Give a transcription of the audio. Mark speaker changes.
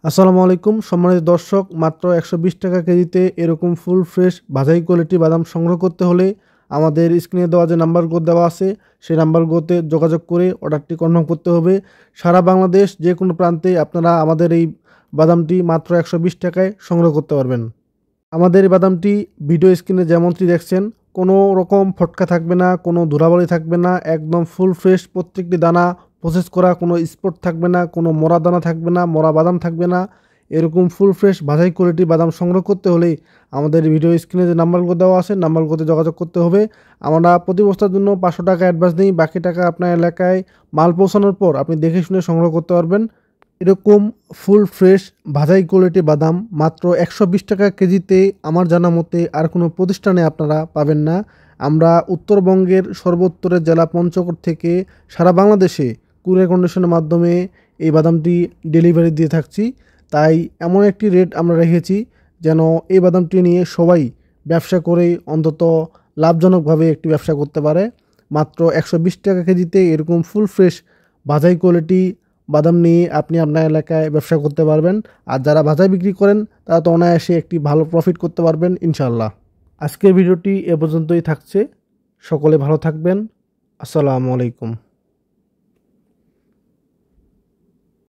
Speaker 1: আসসালামু আলাইকুম সম্মানিত দর্শক, মাত্র 120 টাকা কেজিতে এরকম ফুল ফ্রেশ ভাজাই কোয়ালিটি বাদাম সংগ্রহ করতে হলে আমাদের স্ক্রিনে দেওয়া যে নাম্বারগুলো দেওয়া আছে সেই নাম্বারগুলোতে যোগাযোগ করে অর্ডারটি কনফার্ম করতে হবে। সারা বাংলাদেশ যে কোনো প্রান্তে আপনারা আমাদের এই বাদামটি মাত্র 120 টাকায় সংগ্রহ করতে পারবেন। আমাদের এই বাদামটি ভিডিও স্ক্রিনে যেমনটি দেখছেন, কোনো রকম ফটকা থাকবে না, কোনো ধুলাবালি থাকবে না, একদম ফুল ফ্রেশ। প্রত্যেকটি দানা প্রসেস করা, কোনো স্পট থাকবে না, কোনো মরা দানা থাকবে না, মরা বাদাম থাকবে না। এরকম ফুল ফ্রেশ ভাজাই কোয়ালিটি বাদাম সংগ্রহ করতে হলেই আমাদের ভিডিও স্ক্রিনে যে নাম্বারগুলো দেওয়া আছে নাম্বারগুলোতে যোগাযোগ করতে হবে। আমরা প্রতি বস্তার জন্য 500 টাকা অ্যাডভান্স দিই, বাকি টাকা আপনার এলাকায় মাল পৌঁছানোর পর আপনি দেখে শুনে সংগ্রহ করতে পারবেন। এরকম ফুল ফ্রেশ ভাজাই কোয়ালিটি বাদাম মাত্র 120 টাকা কেজিতে আমার জানা মতে আর কোনো প্রতিষ্ঠানে আপনারা পাবেন না। আমরা উত্তরবঙ্গের সর্বোত্তরের জেলা পঞ্চগড় থেকে সারা বাংলাদেশে কুরিয়ার কন্ডিশনের মাধ্যমে এই বাদামটি ডেলিভারি দিয়ে থাকছি। তাই এমন একটি রেট আমরা রেখেছি যেন এই বাদামটি নিয়ে সবাই ব্যবসা করে অন্তত লাভজনকভাবে একটি ব্যবসা করতে পারে। মাত্র 120 টাকা কেজিতে এরকম ফুল ফ্রেশ ভাজাই কোয়ালিটি বাদাম নিয়ে আপনি আপনার এলাকায় ব্যবসা করতে পারবেন। আর যারা ভাজাই বিক্রি করেন তারা তো অনায়াসে একটি ভালো প্রফিট করতে পারবেন ইনশাআল্লাহ। আজকের ভিডিওটি এ পর্যন্তই থাকছে। সকলে ভালো থাকবেন। আসসালামু আলাইকুম।